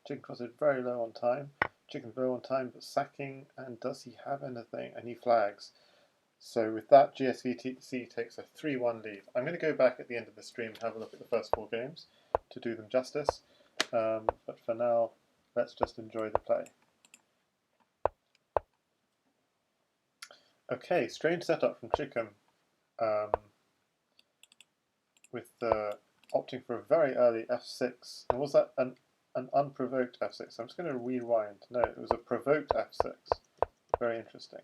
Chicken Crossroads very low on time. Chicken's low on time, but sacking, and does he have anything? And he flags. So with that, gsvc takes a 3-1 lead. I'm going to go back at the end of the stream and have a look at the first 4 games to do them justice. But for now, let's just enjoy the play. Okay, strange setup from Chicken, with opting for a very early f6. And was that an unprovoked f6? I'm just going to rewind. No, it was a provoked f6. Very interesting.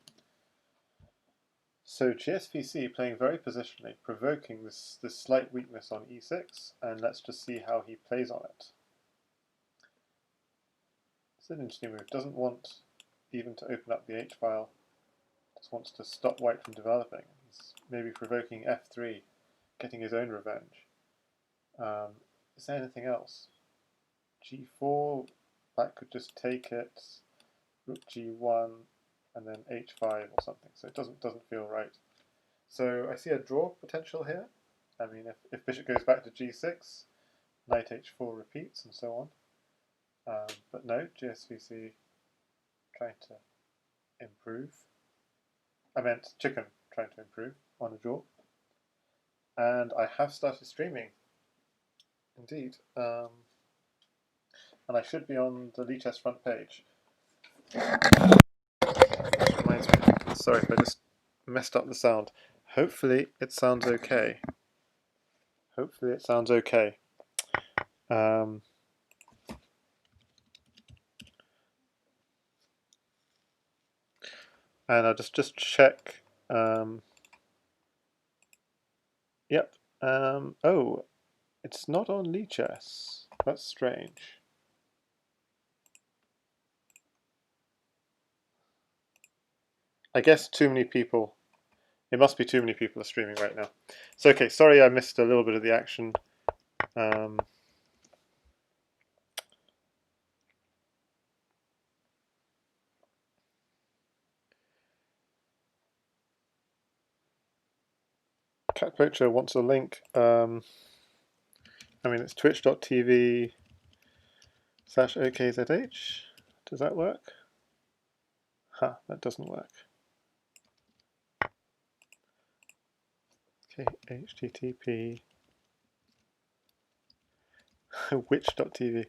So gsvc playing very positionally, provoking this slight weakness on e6, and let's just see how he plays on it. It's an interesting move. Doesn't want even to open up the h-file, just wants to stop white from developing. He's maybe provoking f3, getting his own revenge. Is there anything else? g4, black could just take it, rook g1, and then h5 or something. So it doesn't feel right. So I see a draw potential here. I mean, if bishop goes back to g6, knight h4 repeats and so on. But no, gsvc trying to improve. I meant Chicken trying to improve on a draw. And I have started streaming, indeed. And I should be on the Lee Test front page. Reminds me, sorry if I just messed up the sound. Hopefully it sounds okay. Hopefully it sounds okay. And I'll just check. Yep. Oh, it's not on Lichess. That's strange. I guess too many people. It must be too many people are streaming right now. So okay, sorry I missed a little bit of the action. Cat Poacher wants a link. I mean, it's twitch.tv/okzh. Does that work? Huh, that doesn't work. Okay, http which.tv.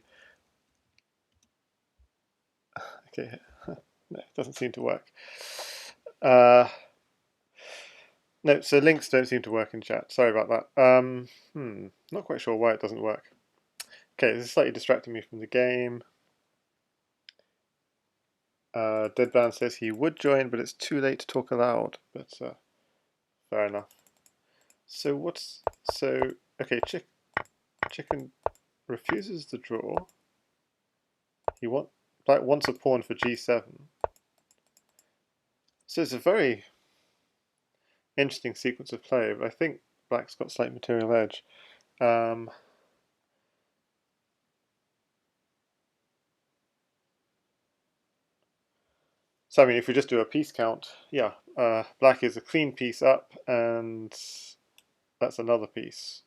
Okay, no, it doesn't seem to work. No, so links don't seem to work in chat. Sorry about that. Not quite sure why it doesn't work. Okay, this is slightly distracting me from the game. Deadban says he would join, but it's too late to talk aloud. But fair enough. So okay, Chicken refuses the draw. Black wants a pawn for g7. So it's a very interesting sequence of play, but I think black's got slight material edge. So I mean, if we just do a piece count, yeah, black is a clean piece up, and that's another piece.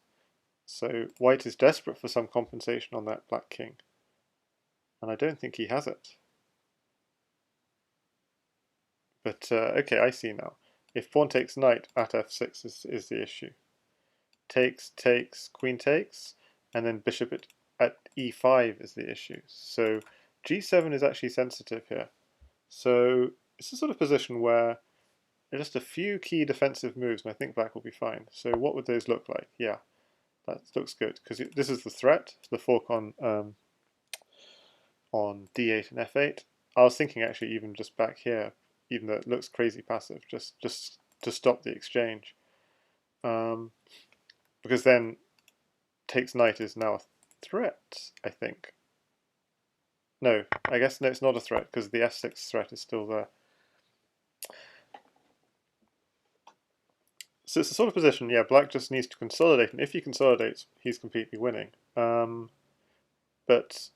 So white is desperate for some compensation on that black king, and I don't think he has it. But okay, I see now. If pawn takes knight at f6 is the issue. Takes, queen takes, and then bishop at e5 is the issue. So g7 is actually sensitive here. So it's a sort of position where there are just a few key defensive moves, and I think black will be fine. So what would those look like? Yeah, that looks good, because this is the threat, the fork on d8 and f8. I was thinking actually even just back here, even though it looks crazy passive, just to stop the exchange. Because then takes knight is now a threat, I think. No, I guess no, it's not a threat, because the f6 threat is still there. So it's a sort of position, yeah, black just needs to consolidate, and if he consolidates, he's completely winning. But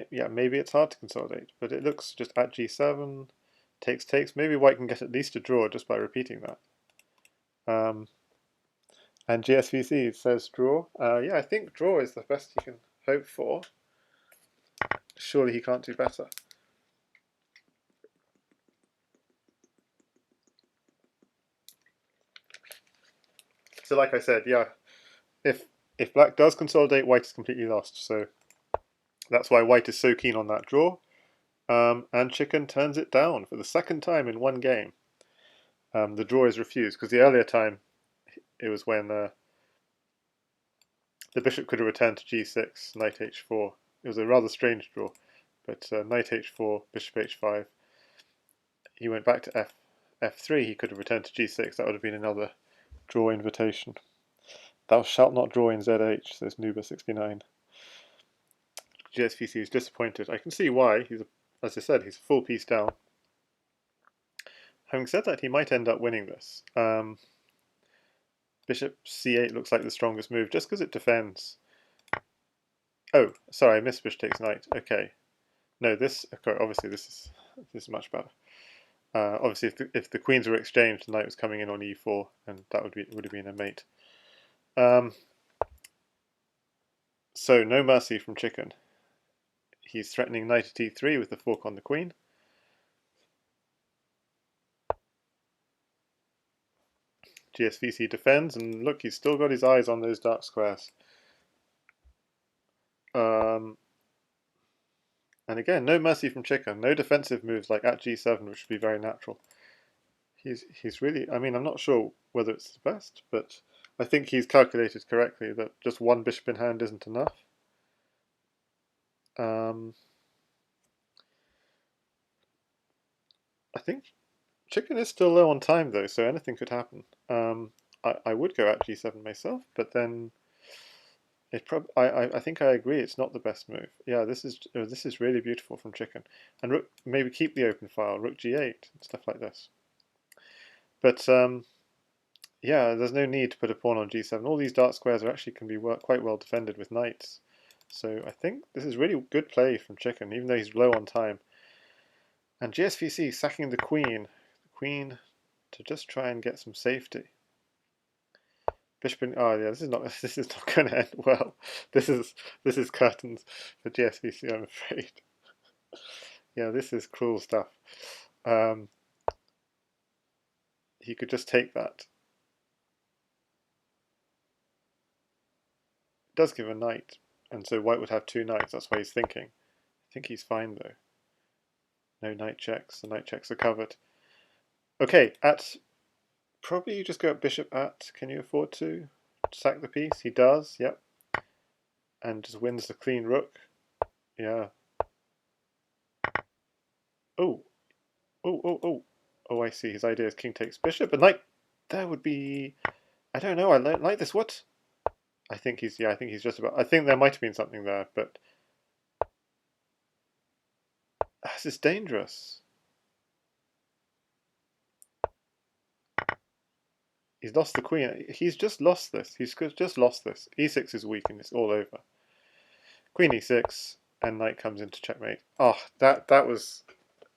yeah, maybe it's hard to consolidate, but it looks just at g7, takes. Maybe white can get at least a draw just by repeating that. And gsvc says draw. Yeah, I think draw is the best you can hope for. Surely he can't do better. So like I said, yeah, if black does consolidate, white is completely lost. So that's why white is so keen on that draw. And chicken turns it down for the second time in one game. The draw is refused, because the earlier time it was when the bishop could have returned to g6, knight h4. It was a rather strange draw, but knight h4, bishop h5. He went back to f3. He could have returned to g6. That would have been another draw invitation. Thou shalt not draw in ZH, says Nuba69. GSVC is disappointed. I can see why. As I said, he's a full piece down. Having said that, he might end up winning this. Bishop c8 looks like the strongest move, just because it defends. Oh, sorry, I missed bishop takes knight. Okay, no, this obviously this is much better. Obviously, if the queens were exchanged, the knight was coming in on e4, and that would have been a mate. So no mercy from chicken. He's threatening knight at e3 with the fork on the queen. GSVC defends, and look, he's still got his eyes on those dark squares. And again, no mercy from chicken. No defensive moves like at g7, which would be very natural. He's really, I mean, I'm not sure whether it's the best, but I think he's calculated correctly that just one bishop in hand isn't enough. I think chicken is still low on time though, so anything could happen. I would go at g7 myself, but then I think I agree. It's not the best move. Yeah, this is really beautiful from chicken, and rook, maybe keep the open file, rook g8 and stuff like this. But yeah, there's no need to put a pawn on g7. All these dark squares actually can be quite well defended with knights. So I think this is really good play from chicken, even though he's low on time. And GSVC sacking the queen to just try and get some safety. Bishop in, oh yeah, this is not going to end well. This is curtains for GSVC, I'm afraid. Yeah, this is cruel stuff. He could just take that. It does give a knight, and so white would have two knights. That's why he's thinking. I think he's fine though. No knight checks. The knight checks are covered. Okay, probably you just go at bishop at. Can you afford to sack the piece? He does. Yep. And just wins the clean rook. Yeah. Oh. Oh, I see. His idea is king takes bishop. And knight. That would be. I don't know. I like this. What? I think he's. Yeah, I think he's just about. I think there might have been something there, but this is dangerous. He's lost the queen. He's just lost this. He's just lost this. E6 is weak and it's all over. Queen e6 and knight comes into checkmate. Oh, that was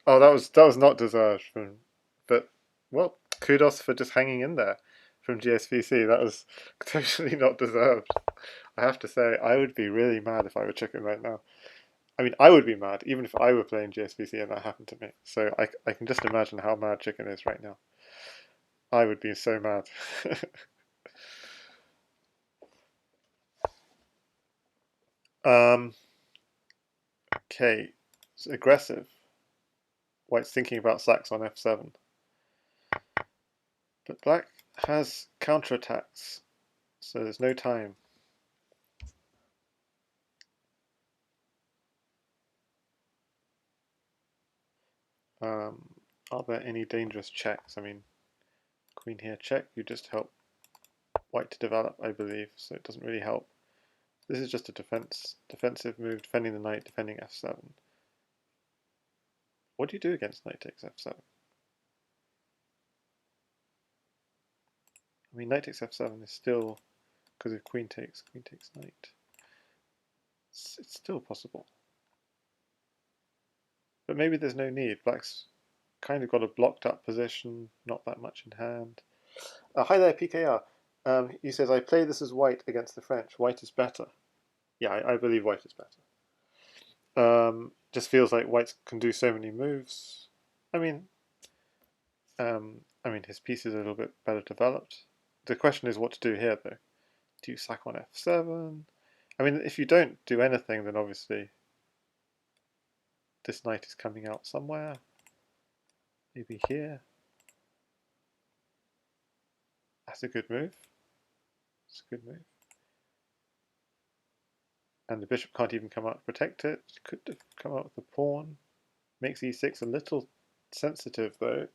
not deserved from. But well, kudos for just hanging in there from GSVC. That was totally not deserved. I have to say, I would be really mad if I were chicken right now. I mean, I would be mad even if I were playing GSVC and that happened to me. So I can just imagine how mad chicken is right now. I would be so mad. Okay, it's aggressive. White's thinking about sacks on f7. But black has counterattacks, so there's no time. Are there any dangerous checks? I mean, queen here check, you just help white to develop, I believe, so it doesn't really help. This is just a defensive move, defending the knight, defending f7. What do you do against knight takes f7? I mean, knight takes f7 is still, because of queen takes knight. It's still possible. But maybe there's no need. Black's kind of got a blocked up position, not that much in hand. Hi there, PKR. He says, I play this as white against the French. White is better. Yeah, I believe white is better. Just feels like white can do so many moves. I mean, his piece is a little bit better developed. The question is what to do here, though. Do you sack on f7? I mean, if you don't do anything, then obviously this knight is coming out somewhere. Maybe here. That's a good move. It's a good move. And the bishop can't even come out to protect it. Could have come out with the pawn. Makes e6 a little sensitive, though.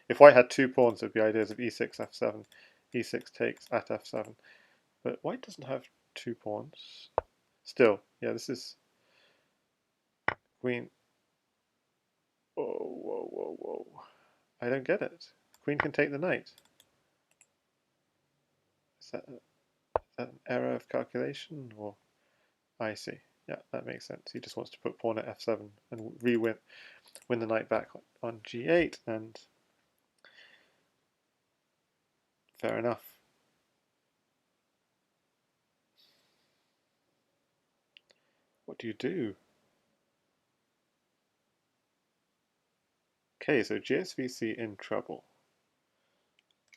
If white had two pawns, there'd be ideas of e6, f7, e6 takes at f7. But white doesn't have two pawns. Still, yeah, this is queen. Whoa, whoa, whoa, whoa. I don't get it. Queen can take the knight. Is that an error of calculation? Or I see. Yeah, that makes sense. He just wants to put pawn at f7 and win the knight back on g8, and fair enough. What do you do? Okay, so gsvc in trouble.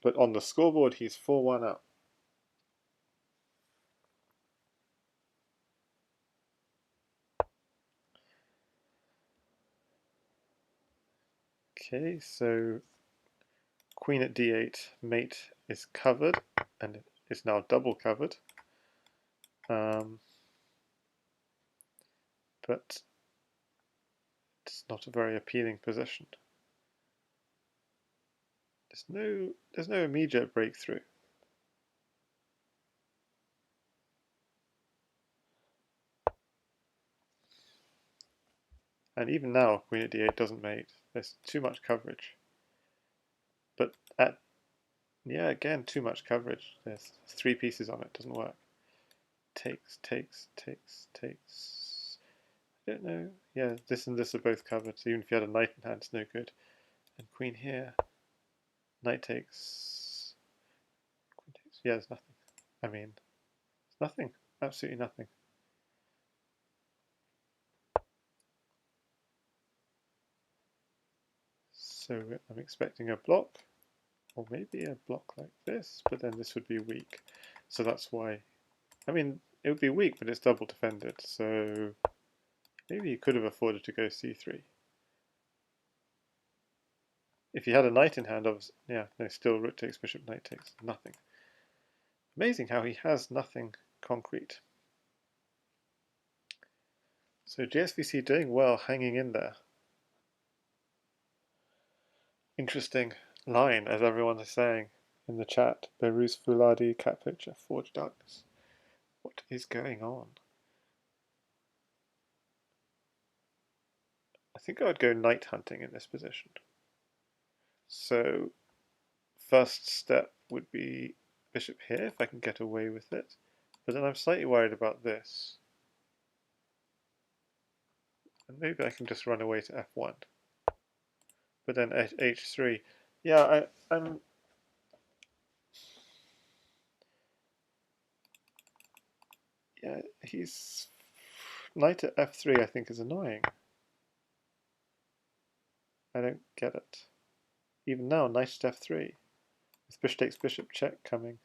But on the scoreboard, he's 4-1 up. Okay, so queen at d8, mate is covered, and it's now double covered. But it's not a very appealing position. There's no immediate breakthrough. And even now, queen at d8 doesn't mate. There's too much coverage. But yeah, again, too much coverage. There's three pieces on it, doesn't work. Takes, takes, takes, takes. I don't know. Yeah, this and this are both covered, so even if you had a knight in hand, it's no good. And queen here. Knight takes. Queen takes. Yeah, there's nothing. I mean, it's nothing. Absolutely nothing. So I'm expecting a block, or maybe a block like this, but then this would be weak. So that's why, I mean, it would be weak, but it's double defended, so maybe you could have afforded to go c3. If you had a knight in hand, obviously, yeah, no, still rook takes, bishop, knight takes, nothing. Amazing how he has nothing concrete. So gsvc doing well, hanging in there. Interesting line, as everyone is saying in the chat. Behruz Fouladi, cat poacher, Forged Darkness. What is going on? I think I would go knight hunting in this position. So first step would be bishop here, if I can get away with it. But then I'm slightly worried about this. And maybe I can just run away to f1. But then h3. Yeah, I'm... Yeah, he's... Knight at f3 I think is annoying. I don't get it. Even now, knight at f3. With bishop takes bishop check coming.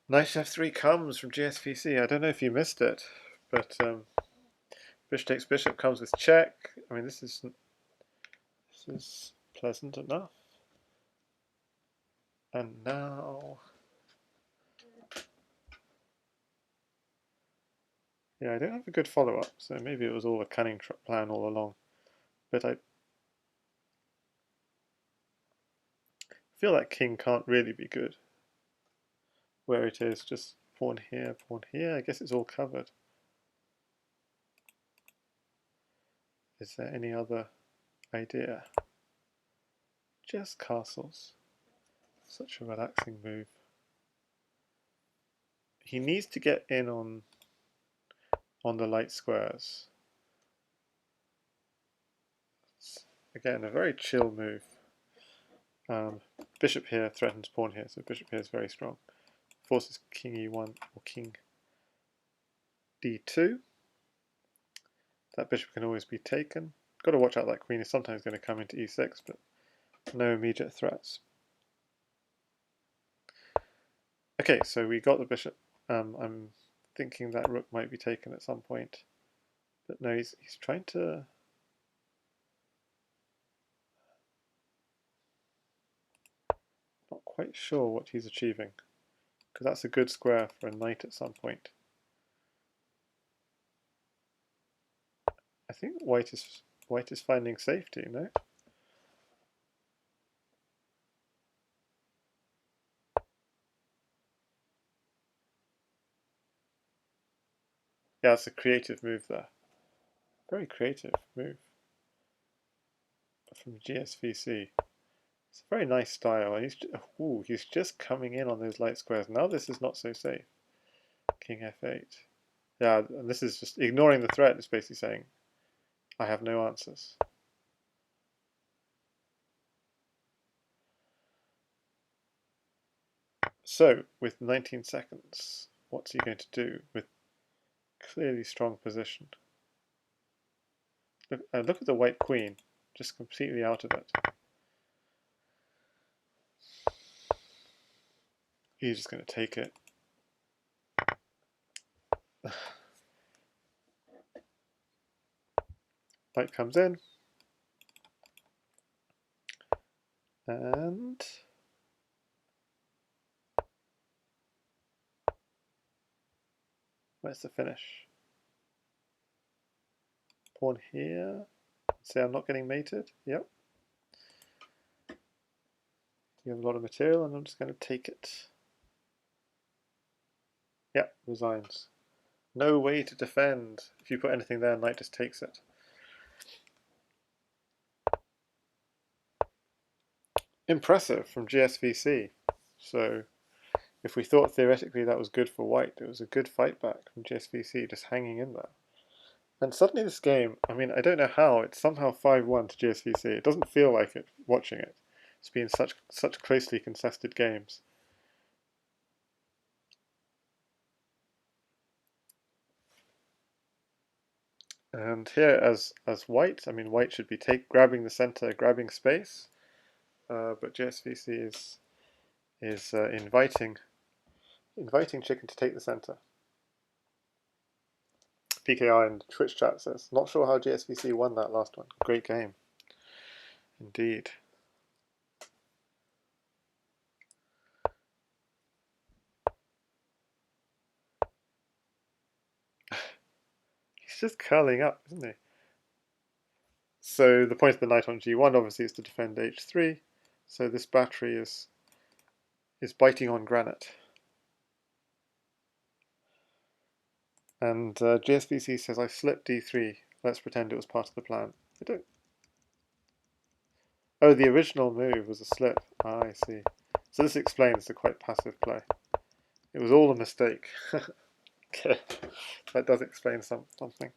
Knight at f3 comes from gsvc. I don't know if you missed it, but bishop takes bishop comes with check. I mean, this is pleasant enough. And now, yeah, I don't have a good follow-up, so maybe it was all a cunning plan all along. But I feel like king can't really be good. Where it is just pawn here, I guess it's all covered. Is there any other idea? Just castles. Such a relaxing move. He needs to get in on the light squares. It's, again, a very chill move. Bishop here threatens pawn here, so bishop here is very strong. Forces king e1 or king d2. That bishop can always be taken. Got to watch out, that queen is sometimes going to come into e6, but no immediate threats. Okay, so we got the bishop. I'm thinking that rook might be taken at some point, but no, he's trying to. Not quite sure what he's achieving, because that's a good square for a knight at some point. I think white is finding safety, no? Yeah, it's a creative move there. Very creative move from gsvc. It's a very nice style. He's just coming in on those light squares. Now this is not so safe. King f8. Yeah, and this is just ignoring the threat. It's basically saying, I have no answers. So, with 19 seconds, what's he going to do with clearly strong position? Look at the white queen, just completely out of it. He's just going to take it. White comes in. And where's the finish? Pawn here. Say I'm not getting mated. Yep. You have a lot of material and I'm just going to take it. Yep, resigns. No way to defend. If you put anything there, knight just takes it. Impressive from gsvc. So if we thought theoretically that was good for white, it was a good fight back from gsvc, just hanging in there. And suddenly this game, I mean, I don't know how, it's somehow 5-1 to gsvc. It doesn't feel like it watching it. It's been such closely contested games. And here, as white, I mean, white should be grabbing the center, grabbing space, but gsvc is inviting chicken to take the center. PKI in Twitch chat says, not sure how gsvc won that last one. Great game, indeed. He's just curling up, isn't he? So the point of the knight on g1 obviously is to defend h3. So this battery is biting on granite. And gsvc says, I slipped d3. Let's pretend it was part of the plan. I don't. Oh, the original move was a slip. Ah, I see. So this explains the quite passive play. It was all a mistake. Okay, that does explain something.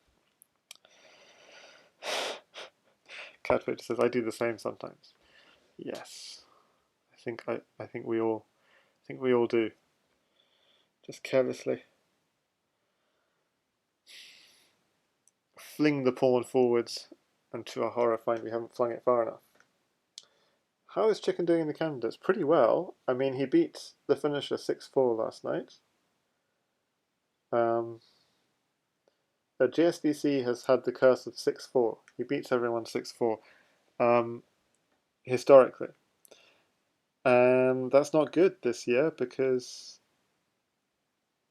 Catwitch says, I do the same sometimes. Yes, I think we all do. Just carelessly fling the pawn forwards, and to our horror find we haven't flung it far enough. How is Chicken doing in the candidates? Pretty well. I mean, he beat the finisher 6-4 last night. GSVC has had the curse of 6-4. He beats everyone 6-4 historically. And that's not good this year because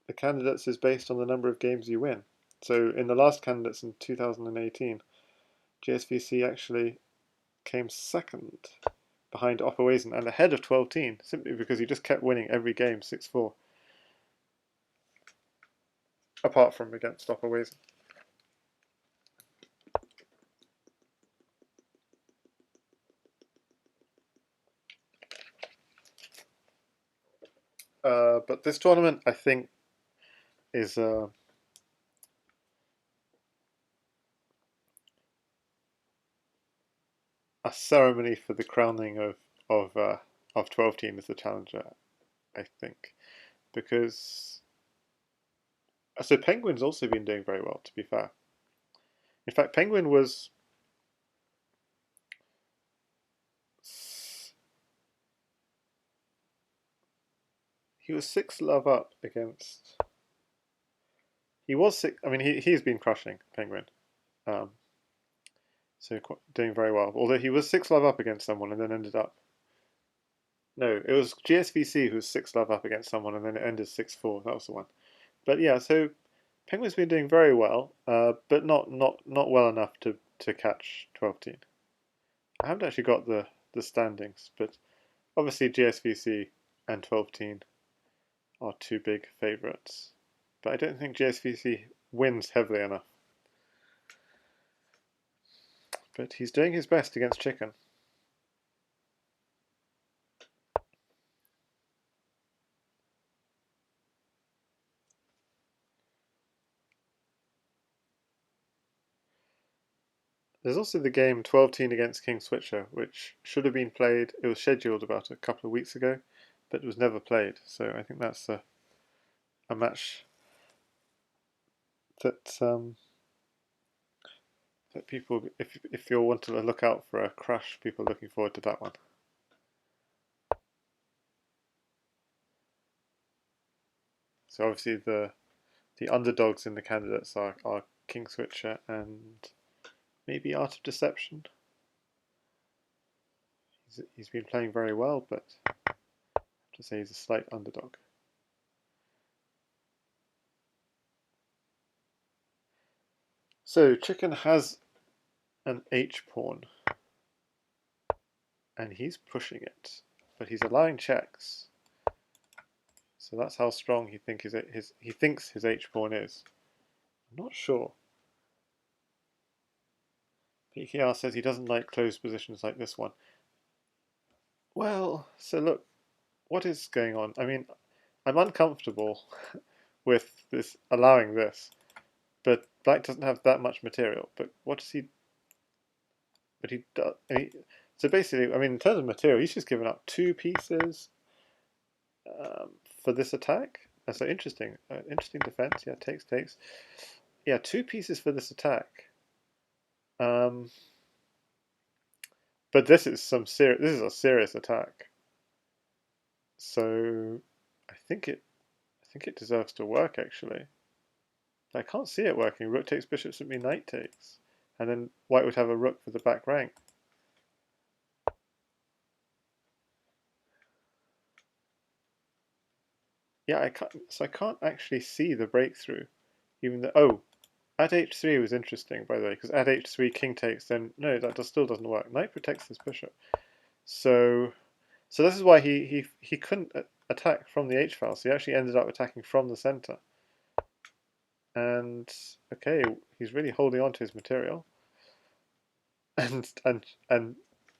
the candidates is based on the number of games you win. So in the last candidates in 2018, GSVC actually came second behind Opperwesen and ahead of 12-teen, simply because he just kept winning every game 6-4. Apart from against Opperwesen. But this tournament, I think, is a ceremony for the crowning of 12-teen as the challenger. I think, because So Penguin's also been doing very well, to be fair. In fact, Penguin was he was 6 love up against. He was six. I mean, he's been crushing Penguin, um, so doing very well. Although he was 6 love up against someone and then ended up. No, it was gsvc who was 6 love up against someone and then it ended 6-4. That was the one. But yeah, so Penguin's been doing very well, but not well enough to catch 12-teen. I haven't actually got the standings, but obviously gsvc and 12-teen are two big favourites. But I don't think gsvc wins heavily enough. But he's doing his best against Chicken. There's also the game 12-teen against King Switcher, which should have been played. It was scheduled about a couple of weeks ago, but it was never played. So I think that's a match that that people, if you want to look out for a crash, people are looking forward to that one. So obviously the underdogs in the candidates are King Switcher and maybe Art of Deception. He's been playing very well, but I have to say he's a slight underdog. So Chicken has an H pawn, and he's pushing it, but he's allowing checks. So that's how strong he thinks his H pawn is. I'm not sure. PKR says he doesn't like closed positions like this one. Well, so look, what is going on? I mean, I'm uncomfortable with this allowing this, but Black doesn't have that much material. But what does he? But he does. So basically, I mean, in terms of material, he's just given up 2 pieces for this attack. So interesting, interesting defense. Yeah, takes. Yeah, 2 pieces for this attack. But this is a serious attack. So I think it deserves to work actually. I can't see it working. Rook takes, bishop simply knight takes, and then white would have a rook for the back rank. Yeah, I can't actually see the breakthrough, even though at h3 was interesting by the way, because at h3 king takes, then no, that still doesn't work. Knight protects this bishop, so this is why he couldn't attack from the h file. So he actually ended up attacking from the center. And okay, he's really holding on to his material. And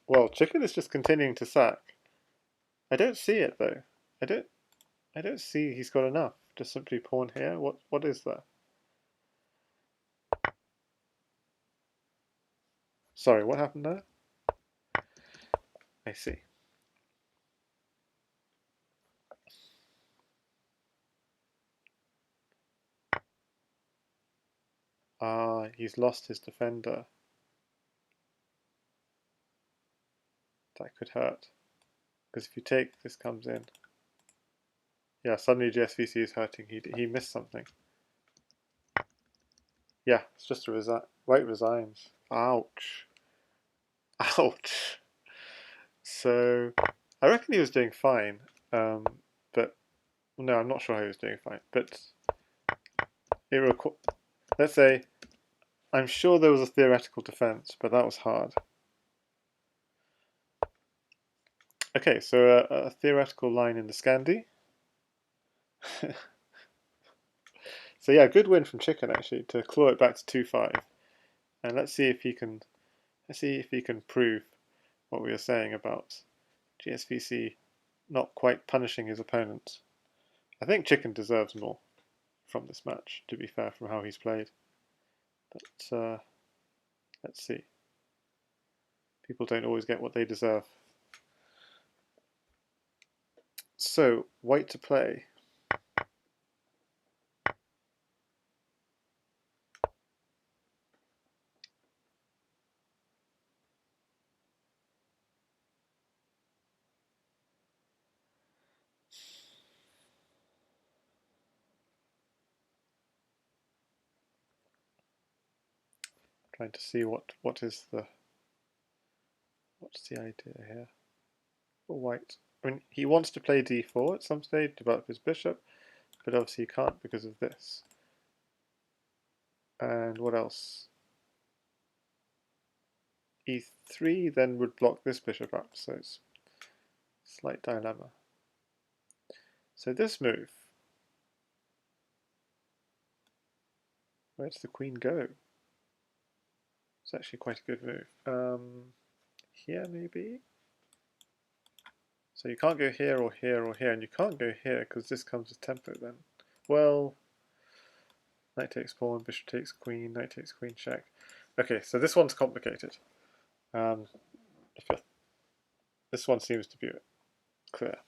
well, Chicken is just continuing to sack. I don't see it though. I don't see he's got enough to simply pawn here. What is that? Sorry, what happened there? I see. Ah, he's lost his defender. That could hurt. Because if you take, this comes in. Yeah, suddenly gsvc is hurting. He missed something. Yeah, it's just a white resigns. Ouch. Ouch. So, I reckon he was doing fine. But, no, I'm not sure he was doing fine. But, let's say, I'm sure there was a theoretical defense, but that was hard. Okay, so a theoretical line in the Scandi. So yeah, good win from Chicken actually to claw it back to 2-5, and let's see if he can prove what we were saying about gsvc not quite punishing his opponents. I think Chicken deserves more from this match, to be fair, from how he's played. But let's see. People don't always get what they deserve. So white to play. Trying to see what's the idea here for white. I mean, he wants to play d4 at some stage, develop his bishop, but obviously he can't because of this. And what else? e3 then would block this bishop up, so it's a slight dilemma. So this move, where does the queen go? It's actually quite a good move. Here maybe? So you can't go here or here or here, and you can't go here because this comes with tempo then. Well, knight takes pawn, bishop takes queen, knight takes queen, check. Okay, so this one's complicated. This one seems to be clear.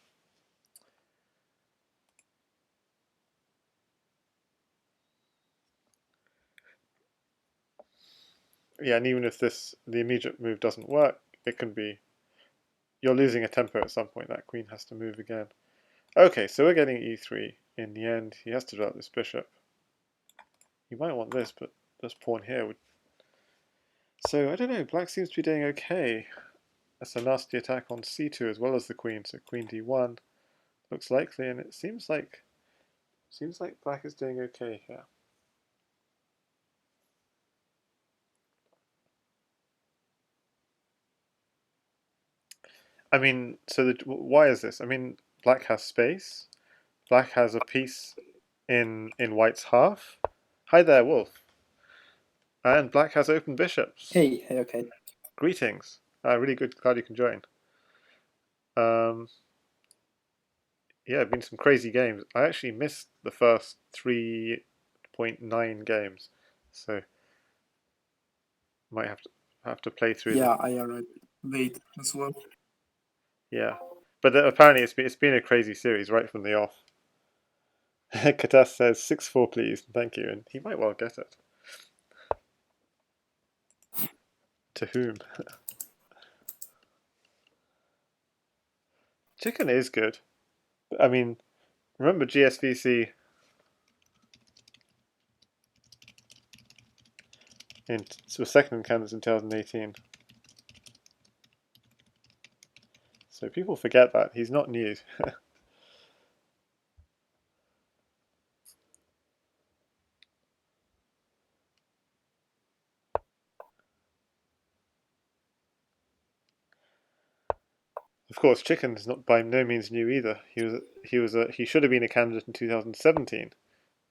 Yeah, and even if the immediate move doesn't work, it can be, you're losing a tempo at some point, that queen has to move again. Okay, so we're getting e3 in the end. He has to develop this bishop. You might want this, but this pawn here would... So, I don't know, black seems to be doing okay. That's a nasty attack on c2 as well as the queen, so queen d1 looks likely, and it seems like black is doing okay here. I mean, so why is this? I mean, black has space. Black has a piece in white's half. Hi there, Wolf. And black has open bishops. Hey, okay. Greetings. Really good. Glad you can join. Yeah, been some crazy games. I actually missed the first 3.9 games, so might have to play through them. Yeah, I already wait as well. Yeah, but apparently it's been a crazy series right from the off. Katas says 6-4 please, thank you, and he might well get it. To whom? Chicken is good. I mean, remember GSVC was second in Candidates in 2018. So people forget that. He's not new. Of course, Chicken's not by no means new either. He should have been a candidate in 2017,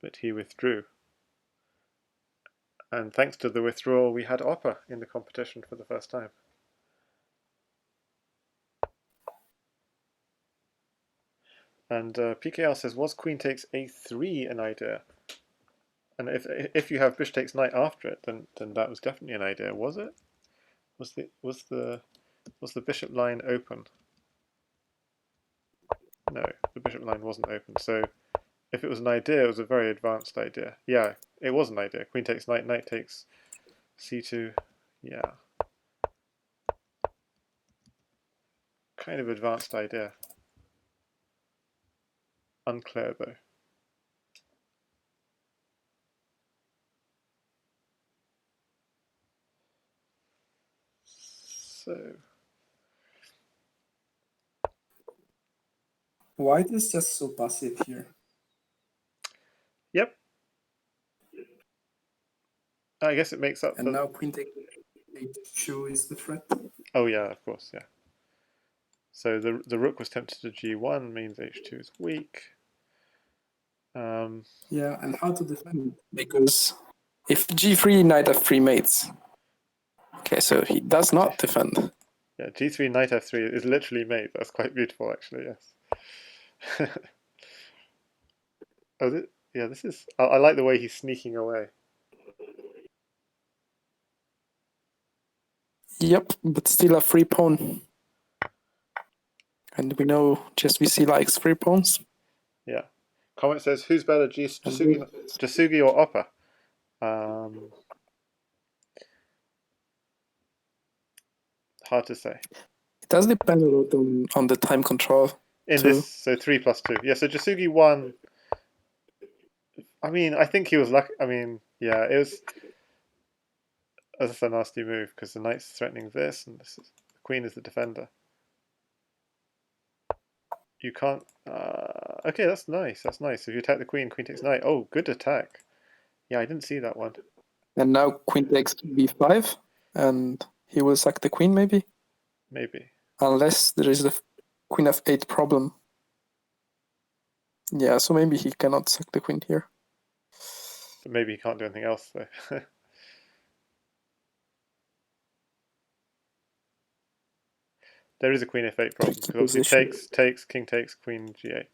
but he withdrew. And thanks to the withdrawal, we had Oppa in the competition for the first time. And PKL says, was queen takes a3 an idea? And if you have bishop takes knight after it, then that was definitely an idea, was it? Was the bishop line open? No, the bishop line wasn't open. So if it was an idea, it was a very advanced idea. Yeah, it was an idea. Queen takes knight, knight takes c2. Yeah. Kind of advanced idea. Unclear though. So White is just so passive here. yep. I guess it makes up and for... now queen take h2 is the threat. Oh yeah, of course, yeah. So the rook was tempted to g1, means h2 is weak. Yeah, and how to defend? Because if g3, knight f3 mates. Okay, so he does not defend. Yeah, g3, knight f3 is literally mate. That's quite beautiful, actually, yes. Oh, yeah, this is... I like the way he's sneaking away. Yep, but still a free pawn. And we know gsvc likes free pawns. Yeah. Comment says, who's better, Jasugi or Oppa? Hard to say. It does depend a lot on the time control. In too. this, so 3+2. Yeah, so Jasugi won. I mean, I think he was lucky. I mean, yeah, it was... That's a nasty move because the knight's threatening this, and the queen is the defender. You can't. Okay, that's nice. That's nice. If you attack the queen, queen takes knight. Oh, good attack. Yeah, I didn't see that one. And now queen takes b5, and he will sack the queen maybe? Maybe. Unless there is the queen f8 problem. Yeah, so maybe he cannot sack the queen here. But maybe he can't do anything else though. There is a queen f8 problem because obviously takes, king takes, queen g8.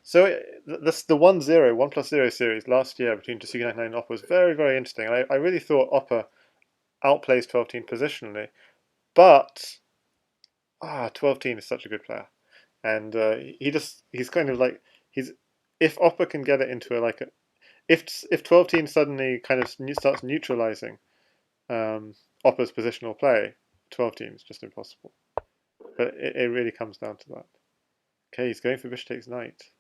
So the 1-0, 1+0 series last year between Tsugi99 and Oppa was very, very interesting. I really thought Oppa outplays 12-team positionally, but 12-team is such a good player, and he's kind of like if Oppa can get it into if 12-team suddenly kind of starts neutralizing Oppa's positional play, 12-team is just impossible. But it really comes down to that. Okay, he's going for bishop takes knight.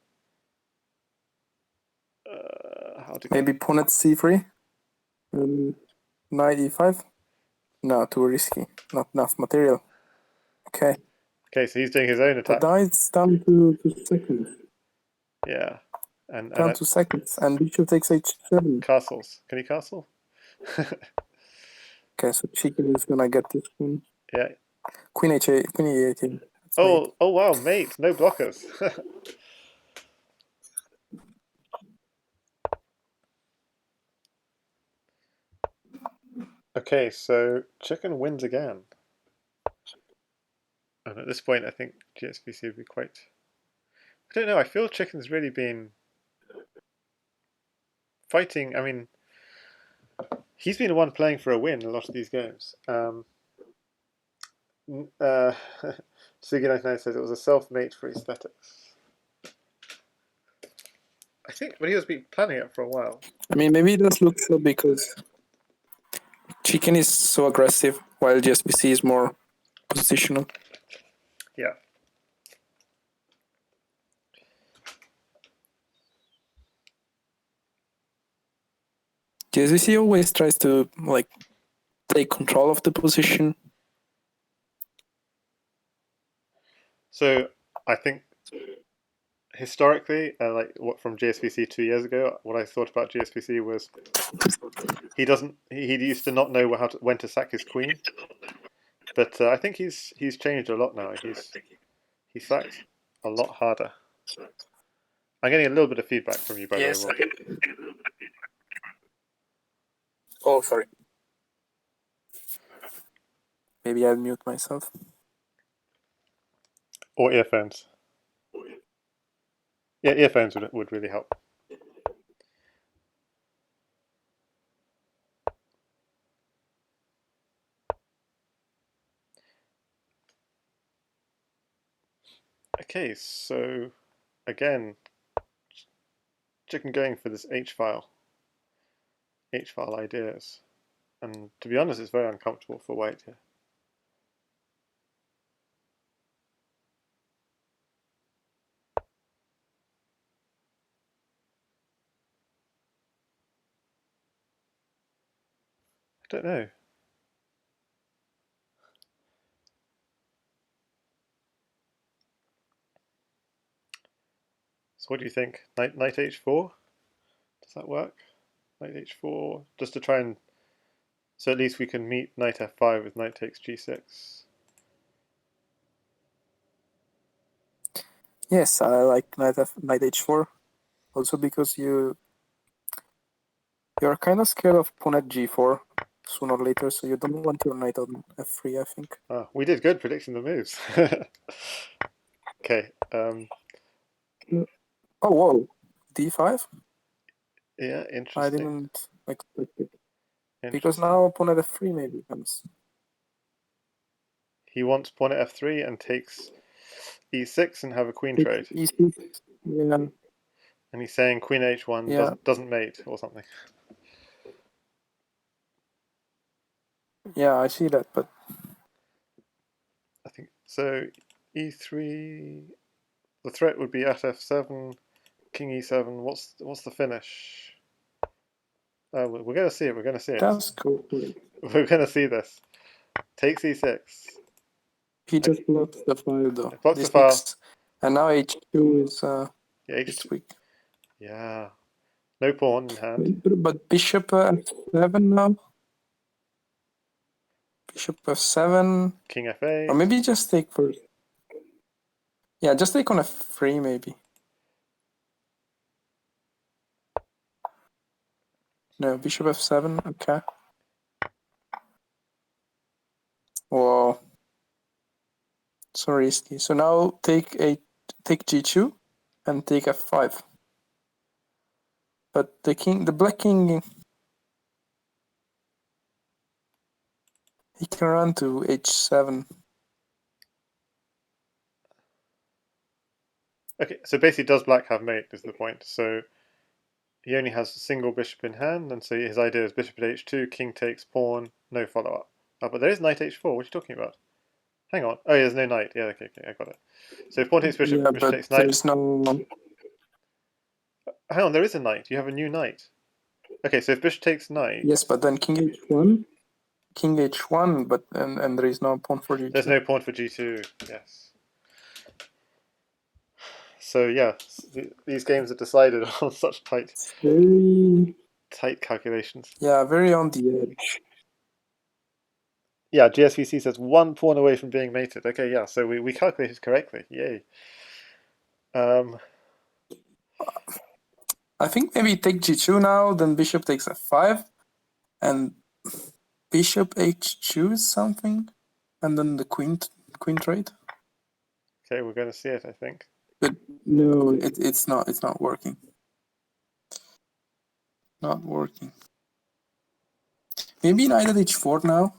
Maybe pawn at c3. Knight e5. No, too risky. Not enough material. Okay. Okay, so he's doing his own attack. The knight's down to seconds. Yeah, and down to seconds, and bishop takes h7. Castles. Can he castle? Okay, so chicken is gonna get this queen. Yeah. Queen h8, queen e18. Oh wow, mate, no blockers. Okay, so chicken wins again. And at this point, I think gsvc would be quite... I don't know, I feel chicken's really been fighting. I mean, he's been the one playing for a win in a lot of these games. Sugi99 says it was a self-made for aesthetics. I think, but he was been planning it for a while. I mean, maybe it does look so because chicken is so aggressive, while gsvc is more positional. Yeah. gsvc always tries to like take control of the position. So I think historically, like what from gsvc 2 years ago, what I thought about gsvc was he used to not know when to sack his queen, but I think he's changed a lot now. He sacks a lot harder. I'm getting a little bit of feedback from you, by the way. Oh, sorry. Maybe I'll mute myself. Or earphones. Yeah, earphones would really help. Okay, so again, chicken going for this H-file ideas. And to be honest, it's very uncomfortable for white here. I don't know. So what do you think? Knight h4? Does that work? Knight h4, just to try and... So at least we can meet knight f5 with knight takes g6. Yes, I like knight h4. Also because you're kind of scared of pawn at g4 sooner or later, so you don't want your knight on f3, I think. We did good predicting the moves. Okay. Oh, whoa. d5? Yeah, interesting. I didn't expect it. Because now pawn at f3 maybe comes. He wants pawn at f3 and takes e6 and have a queen trade. e6, yeah. And he's saying queen h1 doesn't mate or something. Yeah, I see that, but I think so. e3. The threat would be at f7, king e7. What's the finish? We're going to see it. We're going to see it. That's cool. We're going to see this. Take c6. He just blocks the file though. It blocks the This file. makes, and now h2 is Yeah, it's H2. weak. Yeah. No pawn in hand. But bishop f7 now. Bishop f7, King f8. or maybe just take first. Yeah, just take on f3 maybe. No, bishop f7. Okay. Whoa. So risky. So now take g2 and take f5. But the black king, he can run to h7. Okay, so basically, does black have mate? Is the point. So he only has a single bishop in hand, and so his idea is bishop at h2, king takes pawn, no follow up. Oh, but there is knight h4. What are you talking about? Hang on. Oh, yeah, there's no knight. Yeah, okay, I got it. So if pawn takes bishop, Yeah, bishop but takes knight. there's no. Hang on, there is a knight. You have a new knight. Okay, so if bishop takes knight. Yes, but then king h1. King h1, but and there is no pawn for g2. There's no pawn for g2. Yes. So yeah, these games are decided on such tight calculations. Yeah, very on the edge. Yeah, GSVC says 1 pawn away from being mated. Okay, yeah, so we calculated correctly. Yay. I think maybe take g2 now, then bishop takes f5, and bishop h2 something, and then the queen trade. Okay, we're going to see it, I think. But no, it's not working. Not working. Maybe knight at h4 now.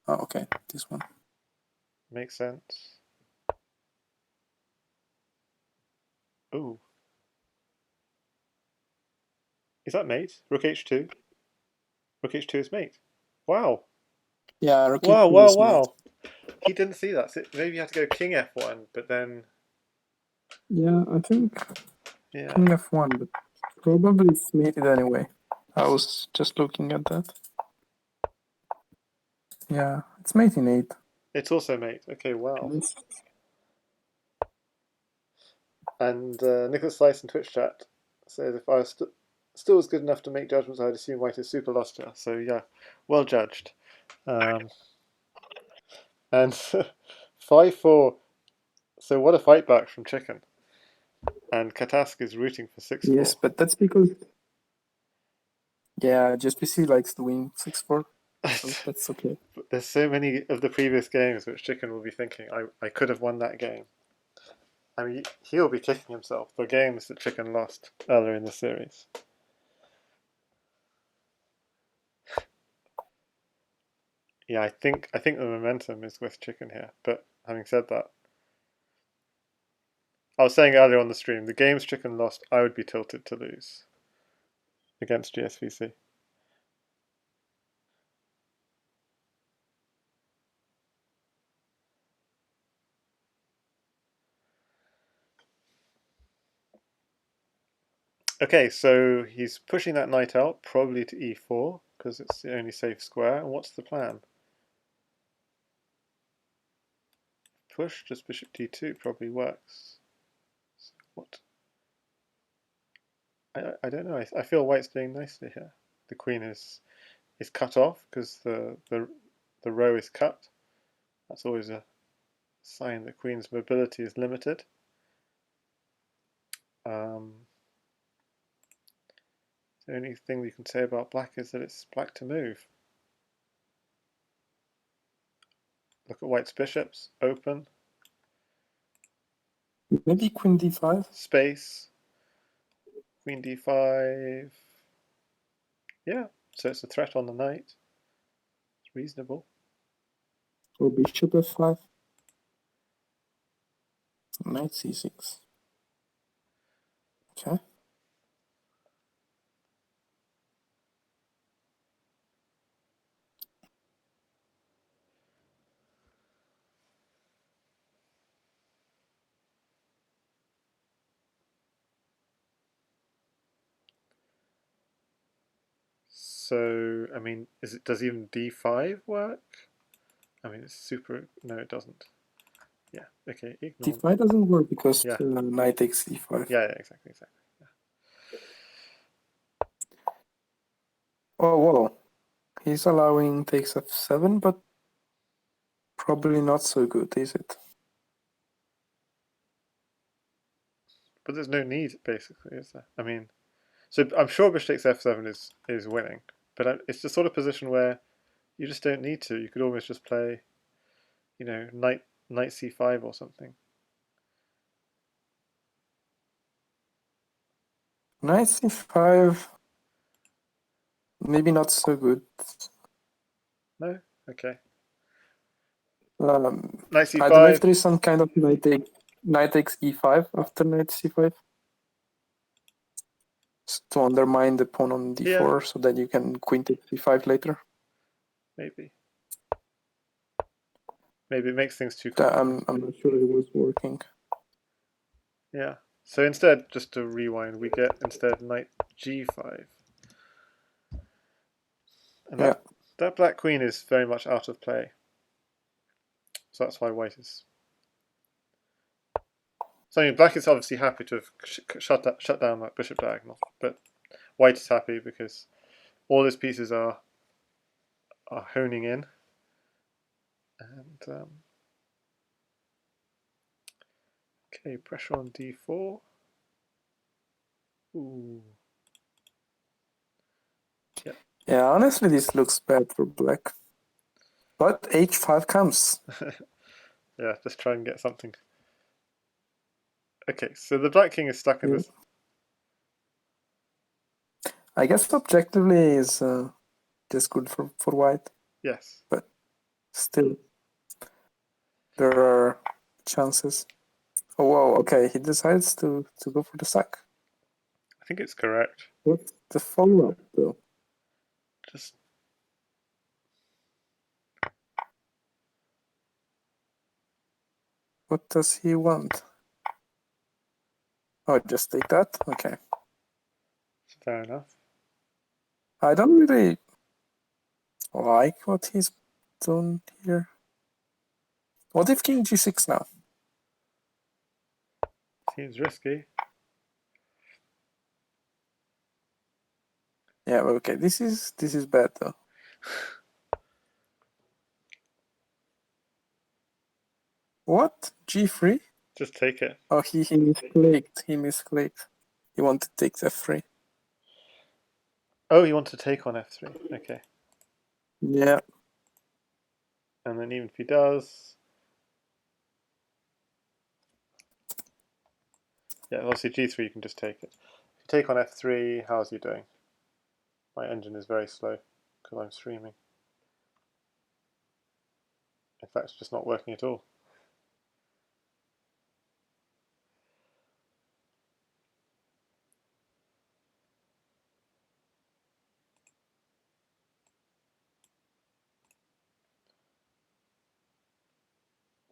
Oh, okay, this one. Makes sense. Ooh. Is that mate? Rook h2? Rook h2 is mate. Wow. Yeah, rook Wow, h2 wow, is mate. wow. He didn't see that. So maybe you had to go king f1, but then... Yeah, I think Yeah. king f1, but probably it's mated anyway. I was just looking at that. Yeah, it's mate in 8. It's also mate. Okay, wow. And Nicholas Slice in Twitch chat says if I was still was good enough to make judgments, I'd assume white is super lost here. So yeah, well judged. And 5-4. So what a fight back from Chicken. And Katask is rooting for 6-4. Yes, but that's because GSVC likes to win 6-4. So that's okay. But there's so many of the previous games which Chicken will be thinking, I could have won that game. I mean, he'll be kicking himself for games that Chicken lost earlier in the series. Yeah, I think the momentum is with Chicken here. But having said that, I was saying earlier on the stream, the games Chicken lost, I would be tilted to lose against GSVC. Okay, so he's pushing that knight out, probably to e4, because it's the only safe square. And what's the plan? Push, just bishop d2 probably works. So what? I don't know. I feel white's doing nicely here. The queen is cut off because the row is cut. That's always a sign that queen's mobility is limited. The only thing we can say about black is that it's black to move. Look at white's bishops, open. Maybe queen d5? Space. Queen d5. Yeah, so it's a threat on the knight. It's reasonable. Or bishop f5? Knight c6. Okay. So I mean, does even d5 work? I mean, it's super. No, it doesn't. Yeah. Okay. Ignore. d5 doesn't work because Yeah. knight takes e5. Yeah. Exactly. Yeah. Oh well, he's allowing takes f7, but probably not so good, is it? But there's no need, basically, is there? I mean, so I'm sure bishop takes f7 is winning, but it's the sort of position where you just don't need to. You could almost just play, knight c5 or something. Knight c5, maybe not so good. No? Okay. Knight c5. I don't know if there is some kind of knight takes e5 after knight c5. Just to undermine the pawn on d4 so that you can queen take c5 later. Maybe. Maybe it makes things too complicated. I'm not sure it was working. Yeah. So instead, just to rewind, we get instead knight g5. And that black queen is very much out of play. So that's why white is... So I mean, black is obviously happy to have shut down that bishop diagonal, but white is happy because all his pieces are honing in. And okay, pressure on d4. Ooh. Yeah. Yeah, honestly, this looks bad for black. But h5 comes. Yeah, just try and get something. Okay, so the black king is stuck in this. I guess objectively is just good for white. Yes. But still, there are chances. Oh, wow, okay, he decides to go for the sack. I think it's correct. What's the follow-up, though? Just... What does he want? Oh, just take that? Okay. Fair enough. I don't really like what he's done here. What if king g6 now? Seems risky. Yeah, okay, this is bad though. What? g3? Just take it. Oh, he misclicked. He misclicked. He wanted to take f3. Oh, you want to take on f3. Okay. Yeah. And then even if he does... Yeah, obviously g3 you can just take it. If you take on f3, how's he doing? My engine is very slow because I'm streaming. In fact, it's just not working at all.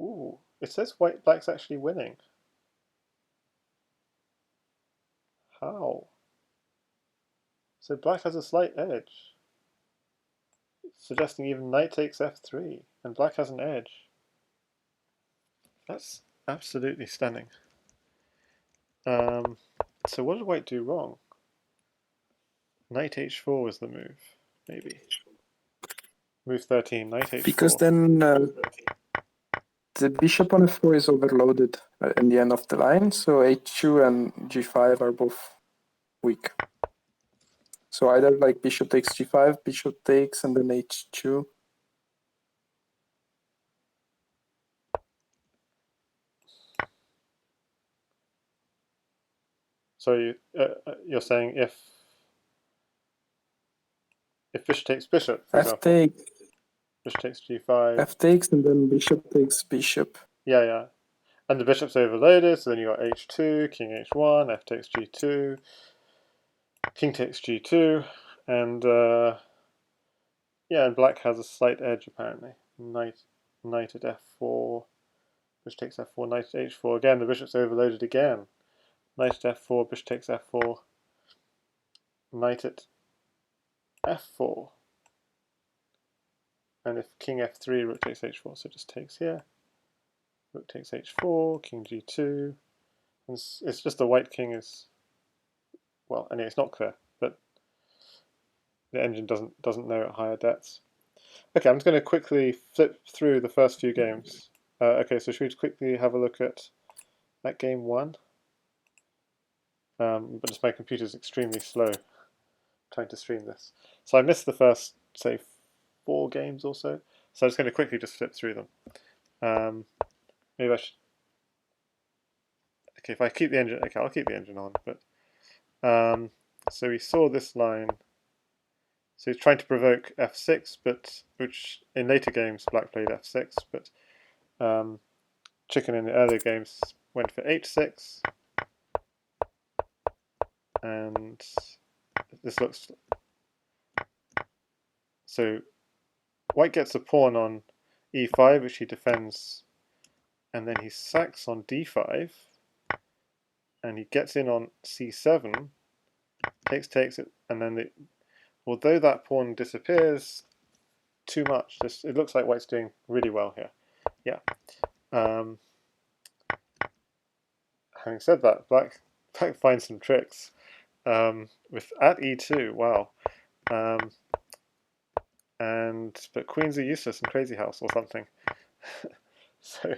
Ooh, it says black's actually winning. How? So black has a slight edge, suggesting even knight takes f3, and black has an edge. That's absolutely stunning. So what did white do wrong? Knight h4 was the move, maybe. Move 13, knight h4. Because then the bishop on f4 is overloaded in the end of the line, so h2 and g5 are both weak. So either like bishop takes g5, bishop takes, and then h2. So you're saying if bishop takes bishop, for example. Takes. Bishop takes g5. F takes, and then bishop takes bishop. Yeah. And the bishop's overloaded, so then you got h2, king h1, f takes g2, king takes g2, and yeah, and black has a slight edge apparently. Knight at f4, bishop takes f4, knight at h4. Again, the bishop's overloaded again. Knight at f4, bishop takes f4, knight at f4. And if king f3, rook takes h4, so it just takes here. Rook takes h4, king g2. And it's just the white king is, well, anyway, it's not clear, but the engine doesn't know at higher depths. Okay, I'm just going to quickly flip through the first few games. Okay, so should we quickly have a look at game 1? But just my computer's extremely slow trying to stream this. So I missed the first, say, 4 games or so. So I'm just going to quickly just flip through them. Maybe I should... Okay, if I keep the engine... Okay, I'll keep the engine on. But so we saw this line. So he's trying to provoke f6, but which in later games black played f6, but Chicken in the earlier games went for h6, and this looks... So white gets a pawn on e5, which he defends, and then he sacks on d5, and he gets in on c7, takes it, and then although that pawn disappears too much, it looks like white's doing really well here. Yeah. Having said that, black finds some tricks with at e2. Wow. But queens are useless in Crazyhouse or something. So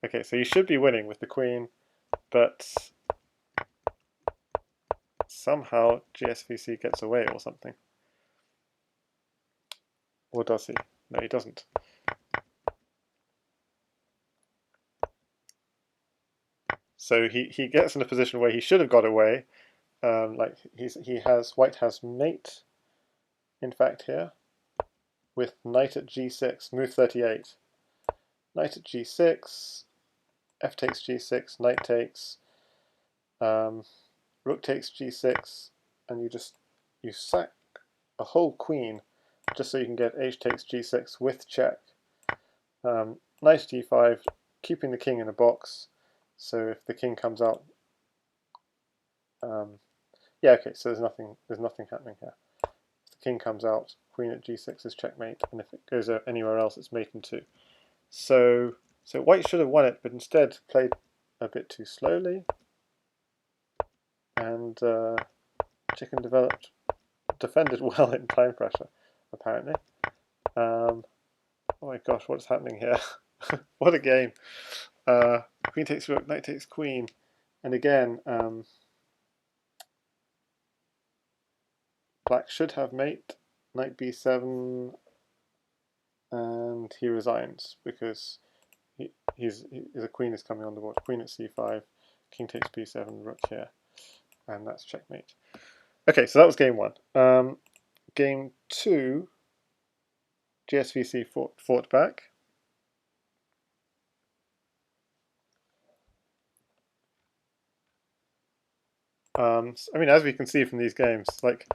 okay, so you should be winning with the queen, but somehow gsvc gets away or something. Or does he? No, he doesn't. So he gets in a position where he should have got away. Like white has mate, in fact, here, with knight at g6, move 38. Knight at g6, f takes g6, knight takes, rook takes g6, and you sack a whole queen just so you can get h takes g6 with check. Knight d5, keeping the king in a box, so if the king comes out, yeah, okay, so there's nothing happening here. If the king comes out, queen at g6 is checkmate, and if it goes anywhere else, it's mate in 2. So white should have won it, but instead played a bit too slowly, and Chicken defended well in time pressure, apparently. Oh my gosh, what's happening here? What a game! Queen takes rook, knight takes queen, and again, black should have mate, knight b7, and he resigns because the queen is coming on the board. Queen at c5, king takes b7, rook here, and that's checkmate. Okay, so that was game 1. Game 2, gsvc fought back. I mean, as we can see from these games, like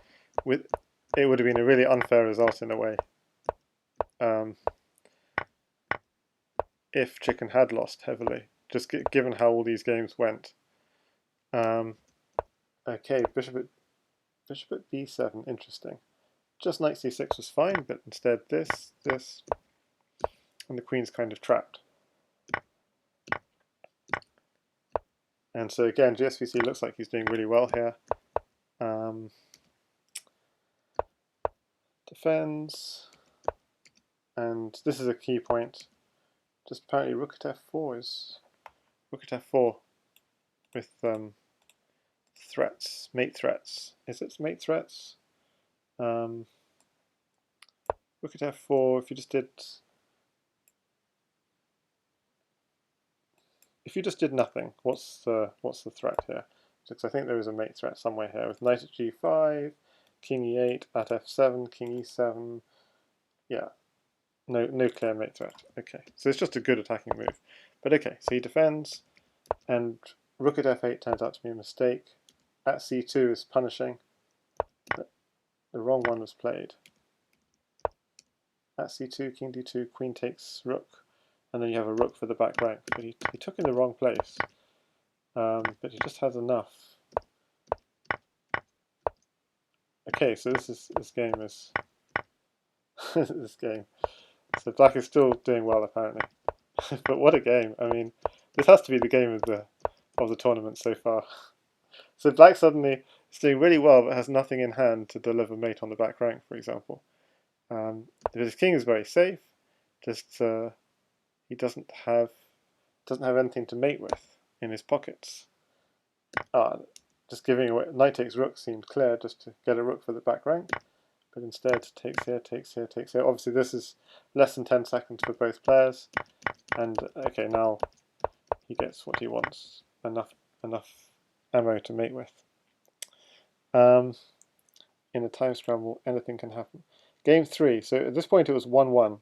it would have been a really unfair result in a way if Chicken had lost heavily, just given how all these games went. Okay, bishop at b7, interesting. Just knight c6 was fine, but instead this, and the queen's kind of trapped. And so again, gsvc looks like he's doing really well here. Defends, and this is a key point. Just apparently rook at f4 is rook at f4 with threats, mate threats. Is it mate threats? Rook at f4. If you just did nothing, what's the threat here? Because I think there is a mate threat somewhere here with knight at g5, king e8, at f7, king e7. Yeah, no clear mate threat. Okay, so it's just a good attacking move. But okay, so he defends, and rook at f8 turns out to be a mistake. At c2 is punishing. The wrong one was played. At c2, king d2, queen takes rook, and then you have a rook for the back rank. But he took in the wrong place. But he just has enough. Okay, so this game is this game. So black is still doing well apparently. But what a game! I mean, this has to be the game of the tournament so far. So black suddenly is doing really well, but has nothing in hand to deliver mate on the back rank, for example. His king is very safe. Just he doesn't have anything to mate with in his pockets. Just giving away knight takes rook seemed clear, just to get a rook for the back rank. But instead takes here, takes here, takes here. Obviously this is less than 10 seconds for both players. And okay, now he gets what he wants. Enough ammo to mate with. In a time scramble, anything can happen. Game 3, so at this point it was 1-1.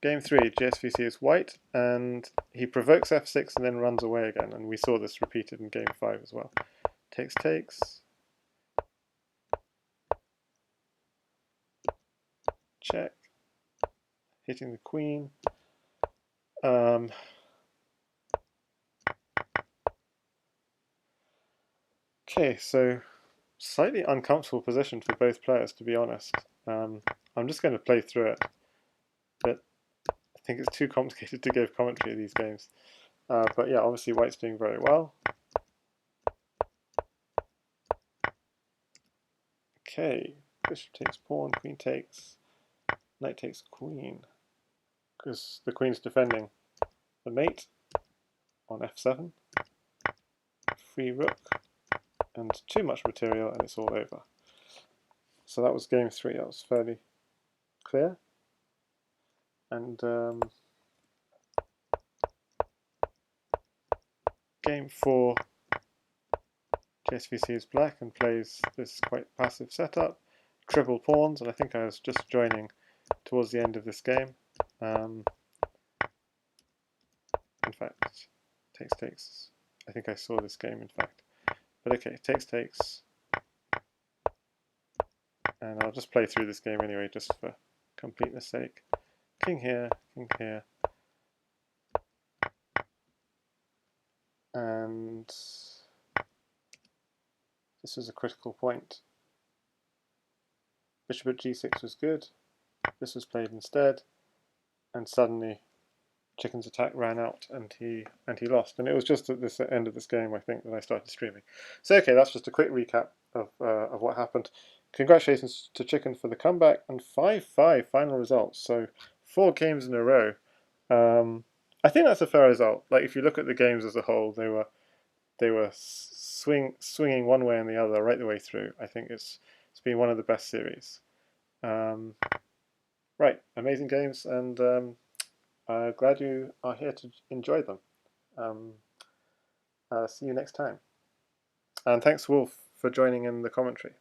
Game 3, gsvc is white, and he provokes f6 and then runs away again, and we saw this repeated in game 5 as well. Takes, takes. Check. Hitting the queen. Okay, so slightly uncomfortable position for both players, to be honest. I'm just going to play through it, but I think it's too complicated to give commentary of these games. But yeah, obviously white's doing very well. Okay, bishop takes pawn, queen takes, knight takes queen, because the queen's defending the mate on f7. Free rook, and too much material, and it's all over. So that was game 3. That was fairly clear. And game 4, gsvc is black and plays this quite passive setup. Triple pawns, and I think I was just joining towards the end of this game. In fact, takes, takes. I think I saw this game, in fact. But okay, takes, takes. And I'll just play through this game anyway, just for completeness sake. King here, king here. And this was a critical point. Bishop at g6 was good. This was played instead, and suddenly Chicken's attack ran out, and he lost. And it was just at this end of this game, I think, that I started streaming. So okay, that's just a quick recap of what happened. Congratulations to Chicken for the comeback, and 5-5 final results. So 4 games in a row. I think that's a fair result. Like if you look at the games as a whole, they were swinging one way and the other right the way through. I think it's been one of the best series. Right, amazing games, and glad you are here to enjoy them. See you next time. And thanks, Wolf, for joining in the commentary.